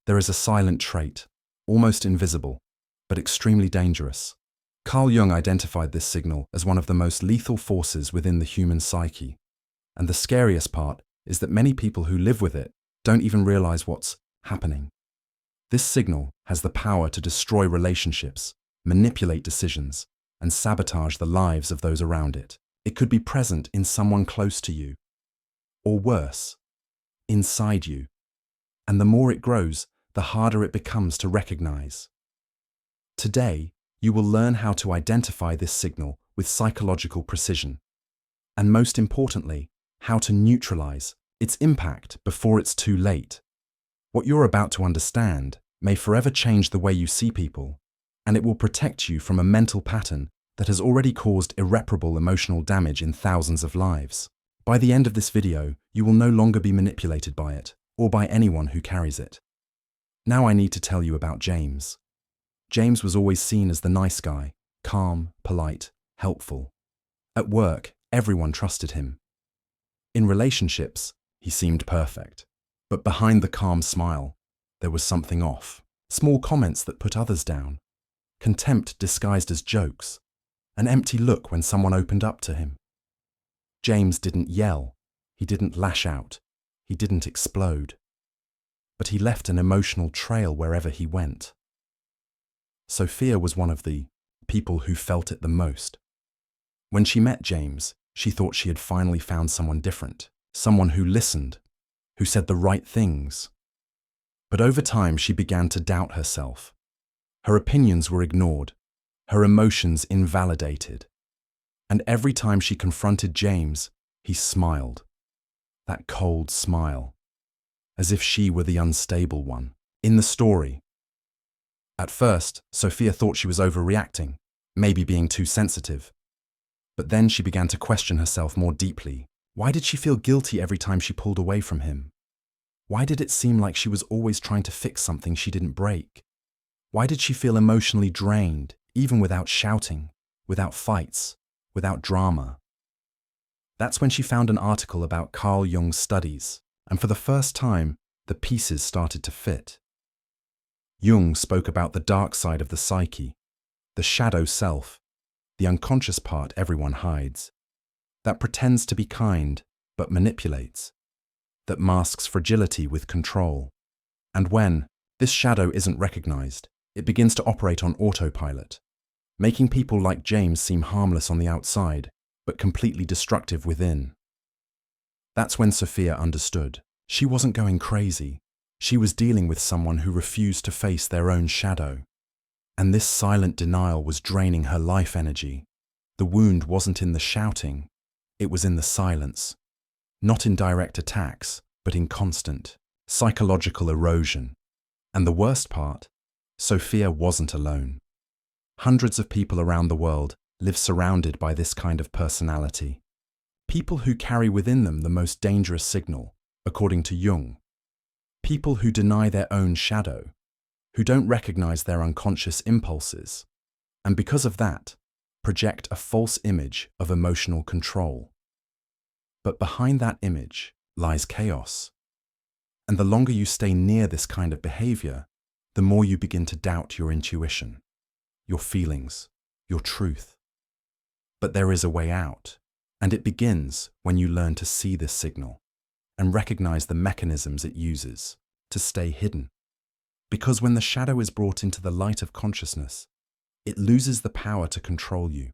There is a silent trait, almost invisible, but extremely dangerous. Carl Jung identified this signal as one of the most lethal forces within the human psyche. And the scariest part is that many people who live with it don't even realize what's happening. This signal has the power to destroy relationships, manipulate decisions, and sabotage the lives of those around it. It could be present in someone close to you, or worse, inside you. And the more it grows, the harder it becomes to recognize. Today, you will learn how to identify this signal with psychological precision, and most importantly, how to neutralize its impact before it's too late. What you're about to understand may forever change the way you see people, and it will protect you from a mental pattern that has already caused irreparable emotional damage in thousands of lives. By the end of this video, you will no longer be manipulated by it, or by anyone who carries it. Now I need to tell you about James. James was always seen as the nice guy, calm, polite, helpful. At work, everyone trusted him. In relationships, he seemed perfect. But behind the calm smile, there was something off. Small comments that put others down. Contempt disguised as jokes. An empty look when someone opened up to him. James didn't yell. He didn't lash out. He didn't explode. But he left an emotional trail wherever he went. Sophia was one of the people who felt it the most. When she met James, she thought she had finally found someone different, someone who listened, who said the right things. But over time, she began to doubt herself. Her opinions were ignored, her emotions invalidated. And every time she confronted James, he smiled. That cold smile, as if she were the unstable one. In the story, at first, Sophia thought she was overreacting, maybe being too sensitive. But then she began to question herself more deeply. Why did she feel guilty every time she pulled away from him? Why did it seem like she was always trying to fix something she didn't break? Why did she feel emotionally drained, even without shouting, without fights, without drama? That's when she found an article about Carl Jung's studies, and for the first time, the pieces started to fit. Jung spoke about the dark side of the psyche, the shadow self, the unconscious part everyone hides, that pretends to be kind but manipulates, that masks fragility with control. And when this shadow isn't recognized, it begins to operate on autopilot, making people like James seem harmless on the outside, but completely destructive within. That's when Sophia understood. She wasn't going crazy. She was dealing with someone who refused to face their own shadow. And this silent denial was draining her life energy. The wound wasn't in the shouting, it was in the silence. Not in direct attacks, but in constant, psychological erosion. And the worst part, Sophia wasn't alone. Hundreds of people around the world live surrounded by this kind of personality. People who carry within them the most dangerous signal, according to Jung. People who deny their own shadow, who don't recognize their unconscious impulses, and because of that, project a false image of emotional control. But behind that image lies chaos. And the longer you stay near this kind of behavior, the more you begin to doubt your intuition, your feelings, your truth. But there is a way out, and it begins when you learn to see this signal and recognize the mechanisms it uses to stay hidden. Because when the shadow is brought into the light of consciousness, it loses the power to control you.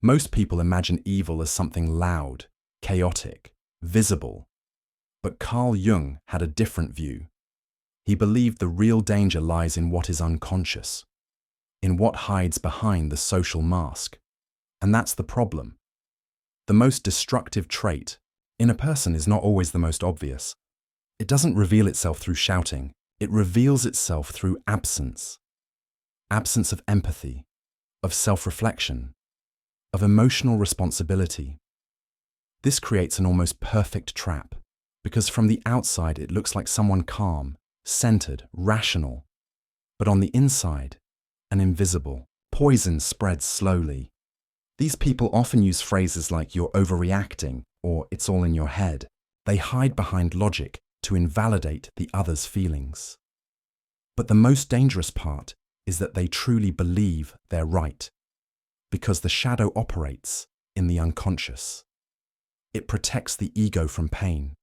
Most people imagine evil as something loud, chaotic, visible. But Carl Jung had a different view. He believed the real danger lies in what is unconscious, in what hides behind the social mask. And that's the problem. The most destructive trait in a person is not always the most obvious. It doesn't reveal itself through shouting. It reveals itself through absence. Absence of empathy, of self-reflection, of emotional responsibility. This creates an almost perfect trap, because from the outside it looks like someone calm, centered, rational. But on the inside, an invisible poison spreads slowly. These people often use phrases like "you're overreacting" or "it's all in your head." They hide behind logic to invalidate the other's feelings. But the most dangerous part is that they truly believe they're right, because the shadow operates in the unconscious. It protects the ego from pain,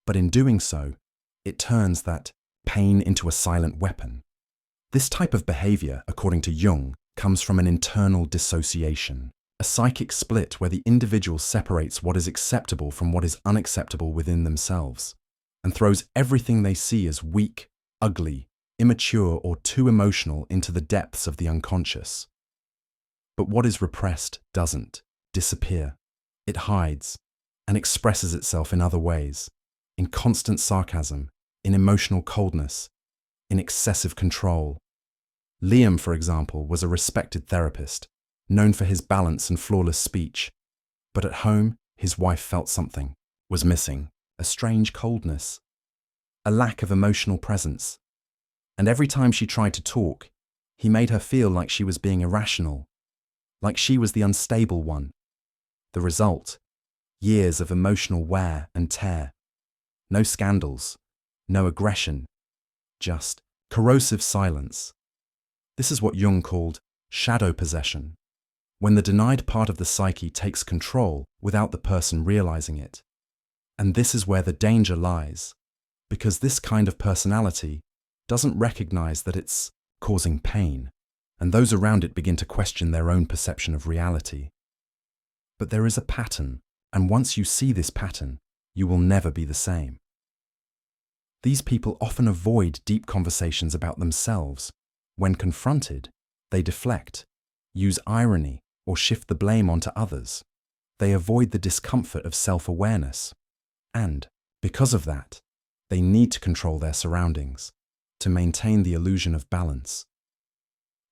but in doing so, it turns that pain into a silent weapon. This type of behavior, according to Jung, comes from an internal dissociation, a psychic split where the individual separates what is acceptable from what is unacceptable within themselves, and throws everything they see as weak, ugly, immature, or too emotional into the depths of the unconscious. But what is repressed doesn't disappear. It hides and expresses itself in other ways, in constant sarcasm, in emotional coldness, in excessive control. Liam, for example, was a respected therapist, known for his balance and flawless speech. But at home, his wife felt something was missing, a strange coldness, a lack of emotional presence. And every time she tried to talk, he made her feel like she was being irrational, like she was the unstable one. The result? Years of emotional wear and tear. No scandals, no aggression, just corrosive silence. This is what Jung called shadow possession, when the denied part of the psyche takes control without the person realizing it. And this is where the danger lies, because this kind of personality doesn't recognize that it's causing pain, and those around it begin to question their own perception of reality. But there is a pattern, and once you see this pattern, you will never be the same. These people often avoid deep conversations about themselves. When confronted, they deflect, use irony, or shift the blame onto others. They avoid the discomfort of self-awareness. And, because of that, they need to control their surroundings, to maintain the illusion of balance.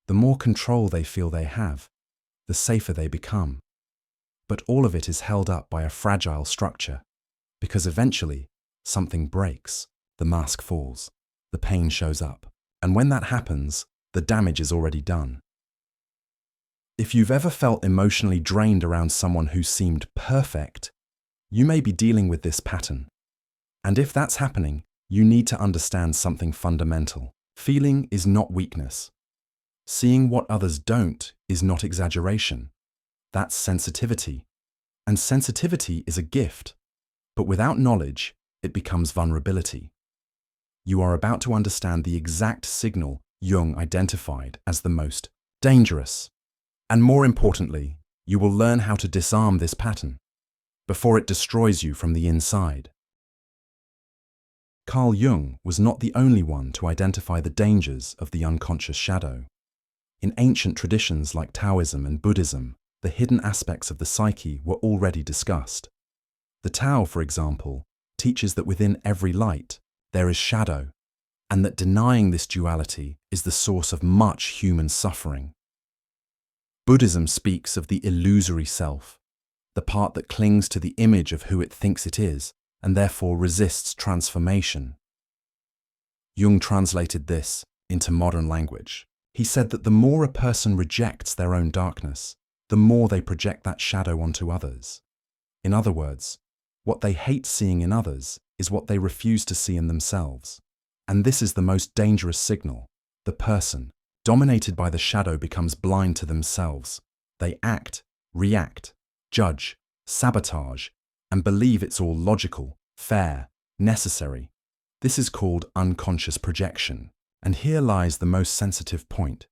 The more control they feel they have, the safer they become. But all of it is held up by a fragile structure, because eventually, something breaks, the mask falls, the pain shows up. And when that happens, the damage is already done. If you've ever felt emotionally drained around someone who seemed perfect, you may be dealing with this pattern. And if that's happening, you need to understand something fundamental. Feeling is not weakness. Seeing what others don't is not exaggeration. That's sensitivity. And sensitivity is a gift. But without knowledge, it becomes vulnerability. You are about to understand the exact signal Jung identified as the most dangerous. And more importantly, you will learn how to disarm this pattern before it destroys you from the inside. Carl Jung was not the only one to identify the dangers of the unconscious shadow. In ancient traditions like Taoism and Buddhism, the hidden aspects of the psyche were already discussed. The Tao, for example, teaches that within every light, there is shadow, and that denying this duality is the source of much human suffering. Buddhism speaks of the illusory self, the part that clings to the image of who it thinks it is, and therefore resists transformation. Jung translated this into modern language. He said that the more a person rejects their own darkness, the more they project that shadow onto others. In other words, what they hate seeing in others is what they refuse to see in themselves. And this is the most dangerous signal. The person, dominated by the shadow, becomes blind to themselves. They act, react, judge, sabotage, and believe it's all logical, fair, necessary. This is called unconscious projection. And here lies the most sensitive point.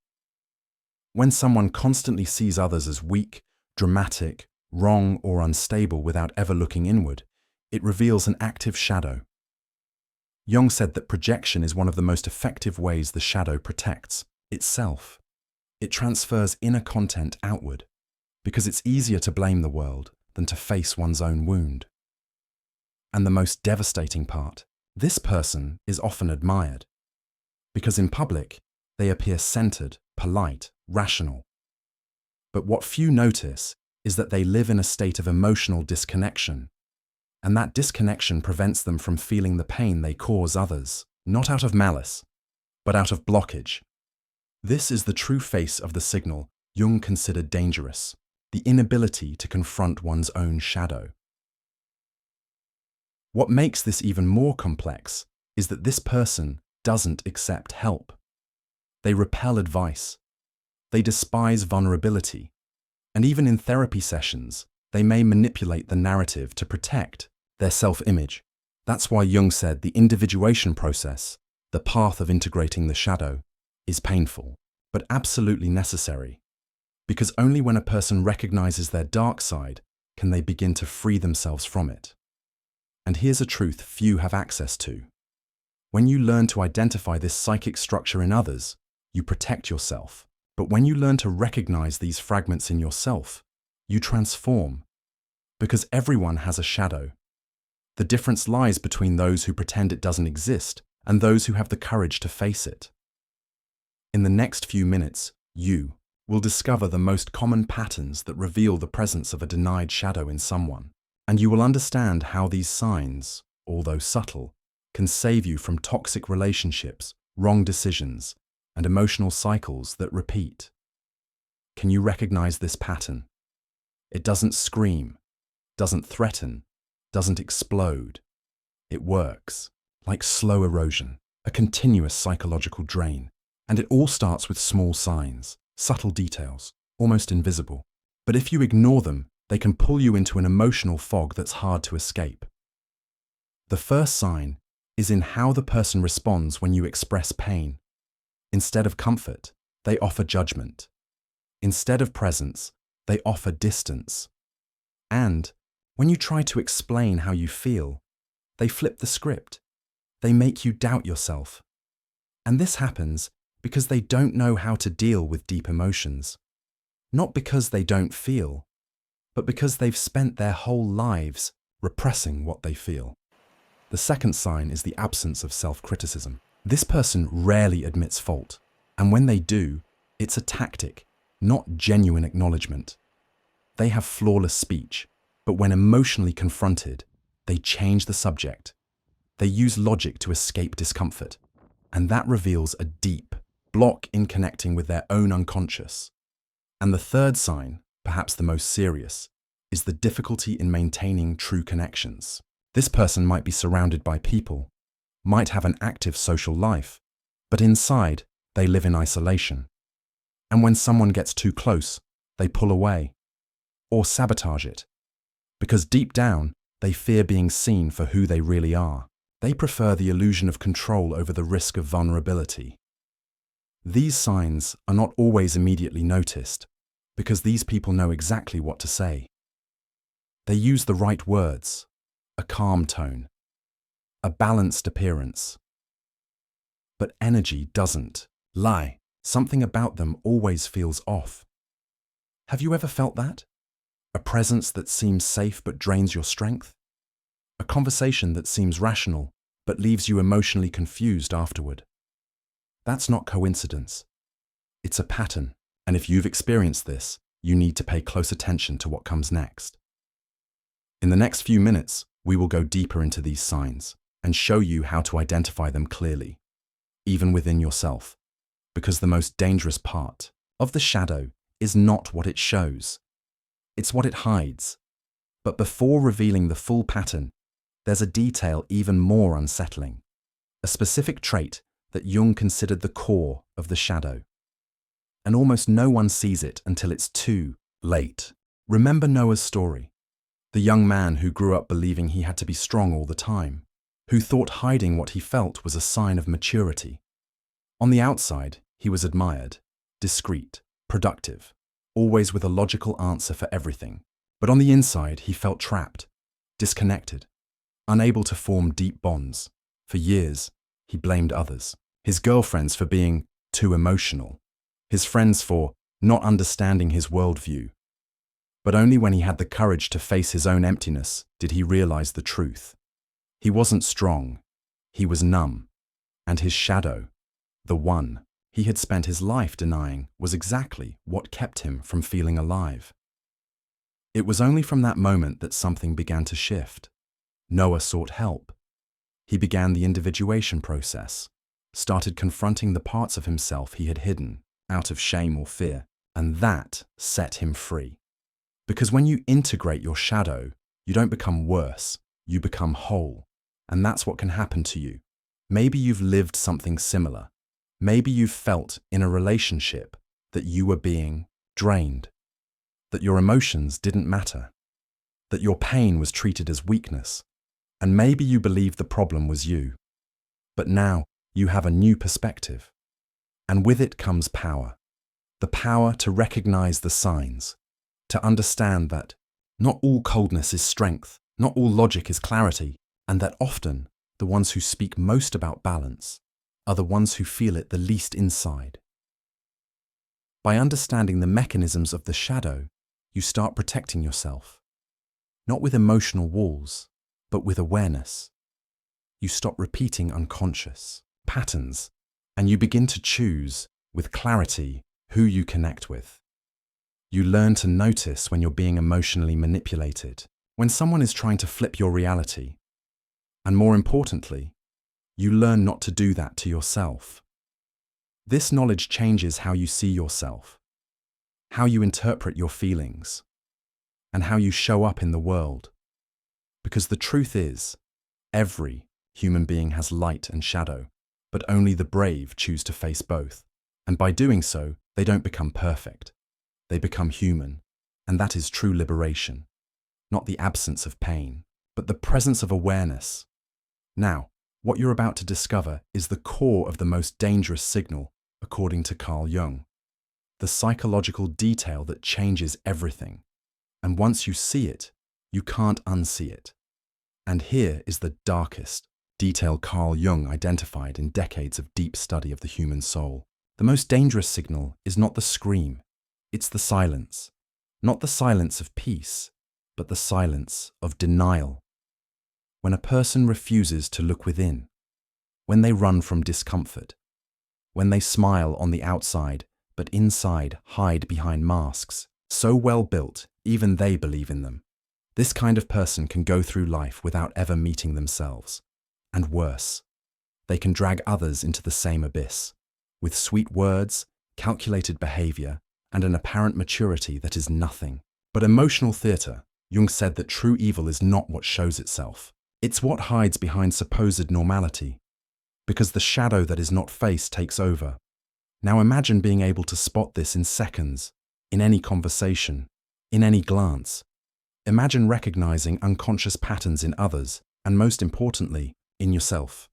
When someone constantly sees others as weak, dramatic, wrong, or unstable without ever looking inward, it reveals an active shadow. Jung said that projection is one of the most effective ways the shadow protects itself. It transfers inner content outward, because it's easier to blame the world than to face one's own wound. And the most devastating part, this person is often admired, because in public, they appear centered, polite, rational. But what few notice is that they live in a state of emotional disconnection, and that disconnection prevents them from feeling the pain they cause others, not out of malice, but out of blockage. This is the true face of the signal Jung considered dangerous, the inability to confront one's own shadow. What makes this even more complex is that this person doesn't accept help. They repel advice. They despise vulnerability. And even in therapy sessions, they may manipulate the narrative to protect their self-image. That's why Jung said the individuation process, the path of integrating the shadow, is painful, but absolutely necessary. Because only when a person recognizes their dark side can they begin to free themselves from it. And here's a truth few have access to. When you learn to identify this psychic structure in others, you protect yourself. But when you learn to recognize these fragments in yourself, you transform. Because everyone has a shadow. The difference lies between those who pretend it doesn't exist and those who have the courage to face it. In the next few minutes, you will discover the most common patterns that reveal the presence of a denied shadow in someone, and you will understand how these signs, although subtle, can save you from toxic relationships, wrong decisions, and emotional cycles that repeat. Can you recognize this pattern? It doesn't scream, doesn't threaten, doesn't explode. It works, like slow erosion, a continuous psychological drain, and it all starts with small signs, subtle details, almost invisible. But if you ignore them, they can pull you into an emotional fog that's hard to escape. The first sign is in how the person responds when you express pain. Instead of comfort, they offer judgment. Instead of presence, they offer distance. And when you try to explain how you feel, they flip the script. They make you doubt yourself. And this happens because they don't know how to deal with deep emotions. Not because they don't feel, but because they've spent their whole lives repressing what they feel. The second sign is the absence of self-criticism. This person rarely admits fault, and when they do, it's a tactic, not genuine acknowledgement. They have flawless speech, but when emotionally confronted, they change the subject. They use logic to escape discomfort, and that reveals a deep block in connecting with their own unconscious. And the third sign, perhaps the most serious, is the difficulty in maintaining true connections. This person might be surrounded by people, might have an active social life, but inside, they live in isolation. And when someone gets too close, they pull away or sabotage it, because deep down, they fear being seen for who they really are. They prefer the illusion of control over the risk of vulnerability. These signs are not always immediately noticed, because these people know exactly what to say. They use the right words, a calm tone, a balanced appearance. But energy doesn't lie. Something about them always feels off. Have you ever felt that? A presence that seems safe but drains your strength? A conversation that seems rational but leaves you emotionally confused afterward? That's not coincidence. It's a pattern, and if you've experienced this, you need to pay close attention to what comes next. In the next few minutes, we will go deeper into these signs and show you how to identify them clearly, even within yourself, because the most dangerous part of the shadow is not what it shows. It's what it hides. But before revealing the full pattern, there's a detail even more unsettling, a specific trait that Jung considered the core of the shadow. And almost no one sees it until it's too late. Remember Noah's story, the young man who grew up believing he had to be strong all the time, who thought hiding what he felt was a sign of maturity. On the outside, he was admired, discreet, productive, always with a logical answer for everything. But on the inside, he felt trapped, disconnected, unable to form deep bonds. For years, he blamed others, his girlfriends for being too emotional, his friends for not understanding his worldview. But only when he had the courage to face his own emptiness did he realize the truth. He wasn't strong, he was numb, and his shadow, the one he had spent his life denying, was exactly what kept him from feeling alive. It was only from that moment that something began to shift. Noah sought help. He began the individuation process, started confronting the parts of himself he had hidden out of shame or fear, and that set him free. Because when you integrate your shadow, you don't become worse, you become whole, and that's what can happen to you. Maybe you've lived something similar. Maybe you've felt in a relationship that you were being drained, that your emotions didn't matter, that your pain was treated as weakness, and maybe you believed the problem was you. But now you have a new perspective, and with it comes power. The power to recognize the signs, to understand that not all coldness is strength, not all logic is clarity, and that often the ones who speak most about balance are the ones who feel it the least inside. By understanding the mechanisms of the shadow, you start protecting yourself, not with emotional walls, but with awareness. You stop repeating unconscious patterns, and you begin to choose, with clarity, who you connect with. You learn to notice when you're being emotionally manipulated, when someone is trying to flip your reality. And more importantly, you learn not to do that to yourself. This knowledge changes how you see yourself, how you interpret your feelings, and how you show up in the world. Because the truth is, every human being has light and shadow, but only the brave choose to face both. And by doing so, they don't become perfect. They become human, and that is true liberation. Not the absence of pain, but the presence of awareness. Now, what you're about to discover is the core of the most dangerous signal, according to Carl Jung. The psychological detail that changes everything. And once you see it, you can't unsee it. And here is the darkest detail Carl Jung identified in decades of deep study of the human soul. The most dangerous signal is not the scream, it's the silence. Not the silence of peace, but the silence of denial. When a person refuses to look within, when they run from discomfort, when they smile on the outside, but inside hide behind masks, so well built, even they believe in them. This kind of person can go through life without ever meeting themselves. And worse, they can drag others into the same abyss, with sweet words, calculated behavior, and an apparent maturity that is nothing. But emotional theater, Jung said that true evil is not what shows itself. It's what hides behind supposed normality, because the shadow that is not faced takes over. Now imagine being able to spot this in seconds, in any conversation, in any glance. Imagine recognizing unconscious patterns in others, and most importantly, in yourself.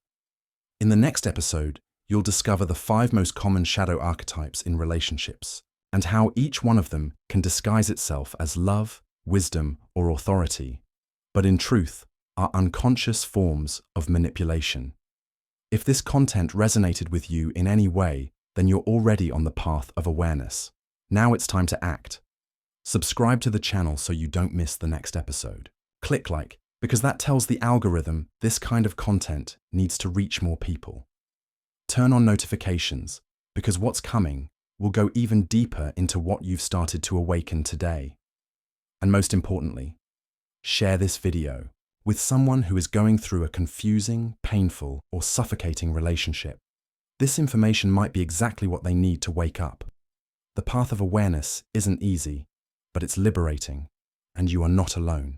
In the next episode, you'll discover the 5 most common shadow archetypes in relationships, and how each one of them can disguise itself as love, wisdom, or authority, but in truth are unconscious forms of manipulation. If this content resonated with you in any way, then you're already on the path of awareness. Now it's time to act. Subscribe to the channel so you don't miss the next episode. Click like, because that tells the algorithm this kind of content needs to reach more people. Turn on notifications, because what's coming will go even deeper into what you've started to awaken today. And most importantly, share this video with someone who is going through a confusing, painful, or suffocating relationship. This information might be exactly what they need to wake up. The path of awareness isn't easy, but it's liberating, and you are not alone.